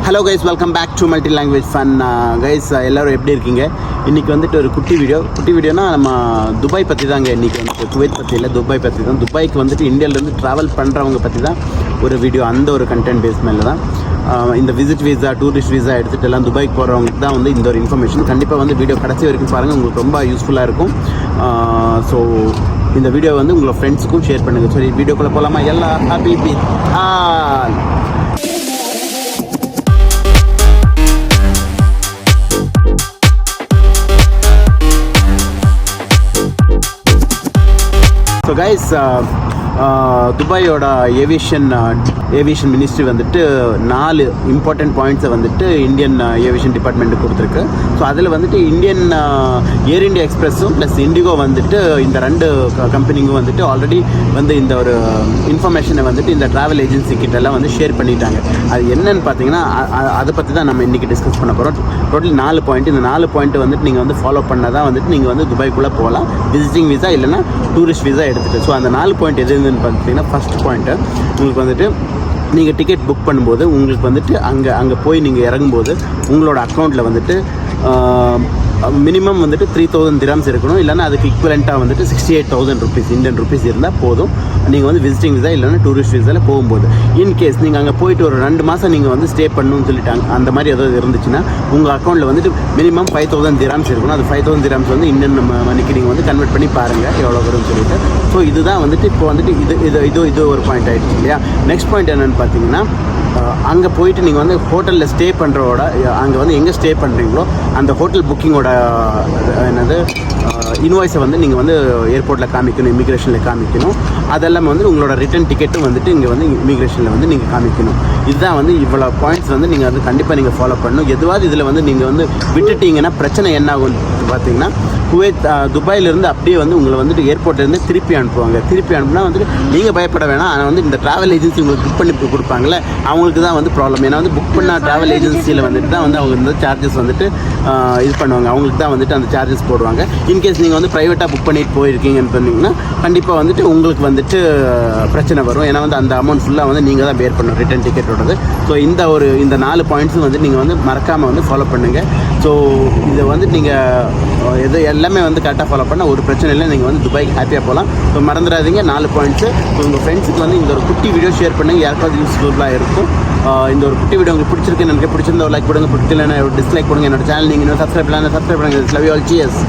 Hello guys, welcome back to multi language fun. Guys எல்லோரும் எப்படி இருக்கீங்க? இன்றைக்கி வந்துட்டு ஒரு குட்டி வீடியோனா நம்ம துபாய் பற்றி தாங்க. இன்றைக்கி வந்துட்டு குவைத் பற்றி இல்லை, துபாய் பற்றி தான். துபாய்க்கு வந்துட்டு இந்தியாவிலேருந்து ட்ராவல் பண்ணுறவங்க பற்றி தான் ஒரு வீடியோ. அந்த ஒரு கண்டென்ட் பேஸ் மேலே தான் இந்த விசிட் வீசா, டூரிஸ்ட் வீசா எடுத்துகிட்டு எல்லாம் துபாய்க்கு போகிறவங்களுக்கு தான் வந்து இந்த ஒரு இன்ஃபர்மேஷன். கண்டிப்பாக வந்து வீடியோ கடைசி வரைக்கும் பாருங்கள், உங்களுக்கு ரொம்ப யூஸ்ஃபுல்லாக இருக்கும். ஸோ இந்த வீடியோ வந்து உங்களை ஃப்ரெண்ட்ஸுக்கும் ஷேர் பண்ணுங்கள். சரி, வீடியோக்குள்ளே போகலாமா? எல்லா ஹாப்பி ஸோ கைஸ், துபாயோட ஏவியேஷன் மினிஸ்ட்ரி வந்துட்டு 4 இம்பார்ட்டன்ட் பாயிண்ட்ஸை வந்துட்டு இந்தியன் ஏவியேஷன் டிபார்ட்மெண்ட்டுக்கு கொடுத்துருக்கு. ஸோ அதில் வந்துட்டு Indian air India எக்ஸ்பிரஸும் plus indigo வந்துட்டு இந்த 2 கம்பெனிங்கும் வந்துட்டு ஆல்ரெடி வந்து இந்த ஒரு இன்ஃபர்மேஷனை வந்துட்டு இந்த ட்ராவல் ஏஜென்சி கிட்டெல்லாம் வந்து ஷேர் பண்ணிட்டாங்க. அது என்னன்னு பார்த்தீங்கன்னா அதை பற்றி தான் நம்ம இன்றைக்கி டிஸ்கஸ் பண்ண போகிறோம். Totally 4 point. இந்த 4 பாயிண்ட் வந்துட்டு நீங்கள் வந்து ஃபாலோ பண்ணால் தான் வந்துட்டு நீங்கள் வந்து துபாய்க்குள்ளே போகலாம், விசிட்டிங் வீசா இல்லைனா டூரிஸ்ட் வீசா எடுத்துகிட்டு. ஸோ அந்த 4 பாயிண்ட் எதுன்னு பார்த்தீங்கன்னா, ஃபஸ்ட் பாயிண்ட்டு உங்களுக்கு வந்துட்டு நீங்கள் டிக்கெட் புக் பண்ணும்போது உங்களுக்கு வந்துட்டு அங்கே போய் நீங்கள் இறங்கும்போது உங்களோட அக்கௌண்ட்டில் வந்துட்டு மினிமம் வந்துட்டு 3000 dirhams இருக்கணும். இல்லைனா அதுக்கு ஈக்குவலண்ட்டாக வந்துட்டு 68,000 rupees இந்தியன் ருபீஸ் இருந்தால் போதும். நீங்கள் வந்து விசிட்டிங் விசா இல்லைனா டூரிஸ்ட் விசாவில் போகும்போது, இன்கேஸ் நீங்கள் அங்கே போயிட்டு ஒரு 2 மாதம் நீங்கள் வந்து ஸ்டே பண்ணணும்னு சொல்லிட்டாங்க, அந்த மாதிரி ஏதாவது இருந்துச்சுன்னா உங்கள் அக்கௌண்ட்டில் வந்துட்டு மினிமம் 5000 dirhams இருக்கணும். அது 5000 dirhams வந்து இந்தியன் மணிக்கு நீங்கள் வந்து கன்வெர்ட் பண்ணி பாருங்கள் எவ்வளோ வரும்னு சொல்லிட்டு. ஸோ இதுதான் வந்துட்டு இப்போ வந்துட்டு இது ஒரு பாயிண்ட் ஆகிடுச்சு இல்லையா? நெக்ஸ்ட் பாயிண்ட் என்னென்னு பார்த்தீங்கன்னா, அங்கே போயிட்டு நீங்கள் வந்து ஹோட்டலில் ஸ்டே பண்ணுறவோட அங்கே வந்து எங்கே ஸ்டே பண்ணுறீங்களோ அந்த ஹோட்டல் புக்கிங்கோட இன்வாய்ஸை வந்து நீங்கள் வந்து ஏர்போர்ட்டில் காமிக்கணும், இமிக்ரேஷனில் காமிக்கணும். அதெல்லாம் வந்து உங்களோட ரிட்டன் டிக்கெட்டும் வந்துட்டு இங்கே வந்து இமிக்ரேஷனில் வந்து நீங்கள் காமிக்கணும். இதுதான் வந்து இவ்வளோ பாயிண்ட்ஸ் வந்து நீங்கள் வந்து கண்டிப்பாக நீங்கள் ஃபாலோ பண்ணணும். எதுவாவது இதில் வந்து நீங்கள் வந்து விட்டுட்டிங்கன்னா பிரச்சனை என்ன ஆகும் பார்த்தீங்கன்னா, குவைத் துபாயிலிருந்து அப்படியே வந்து உங்களை வந்துட்டு ஏர்போர்ட்லேருந்து திருப்பி அனுப்புவாங்க. திருப்பி அனுப்புனா வந்துட்டு நீங்கள் பயப்பட வேணாம். ஆனால் வந்து இந்த ட்ராவல் ஏஜென்சி உங்களுக்கு புக் பண்ணி கொடுப்பாங்கள்ல, அவங்களுக்கு தான் வந்து ப்ராப்ளம். ஏன்னா வந்து புக் பண்ண ட்ராவல் ஏஜென்சியில் வந்துட்டு தான் வந்து அவங்க இந்த சார்ஜஸ் வந்துட்டு இது பண்ணுவாங்க. அவங்களுக்கு தான் வந்துட்டு அந்த சார்ஜஸ் போடுவாங்க. இன்கேஸ் நீங்கள் வந்து ப்ரைவேட்டாக புக் பண்ணிட்டு போயிருக்கீங்கன்னு சொன்னீங்கன்னா கண்டிப்பாக வந்துட்டு உங்களுக்கு வந்துட்டு பிரச்சனை வரும். ஏன்னா வந்து அந்த அமௌண்ட் ஃபுல்லாக வந்து நீங்கள் தான் பேர் பண்ணணும், ரிட்டன் டிக்கெட்டோடது. ஸோ இந்த 4 பாயிண்ட்ஸும் வந்து நீங்கள் வந்து மறக்காமல் வந்து ஃபாலோ பண்ணுங்கள். ஸோ இதை வந்து நீங்கள் எல்லாமே வந்து கரெக்டாக ஃபாலோ பண்ணால் ஒரு பிரச்சனை இல்லை, நீங்கள் வந்து துபாய்க்கு ஹாப்பியாக போகலாம். ஸோ மறந்துடாதீங்க 4 பாயிண்ட்ஸு. ஸோ உங்கள் ஃப்ரெண்ட்ஸுக்கு வந்து இந்த ஒரு குட்டி வீடியோ ஷேர் பண்ணுங்கள், யாருக்காவது யூஸ்ஃபுல்லாக இருக்கும். இந்த ஒரு குட்டி வீடியோ உங்களுக்கு பிடிச்சிருக்கு, எனக்கு பிடிச்சிருந்த ஒரு லைக் கொடுங்க, பிடிக்கலன்னா ஒரு டிஸ்லைக் கொடுங்க. என்னோட சேனல் நீங்கள் இன்னும் சப்ஸ்கிரைப் பண்ணுங்கள். Love you all. சியர்ஸ்.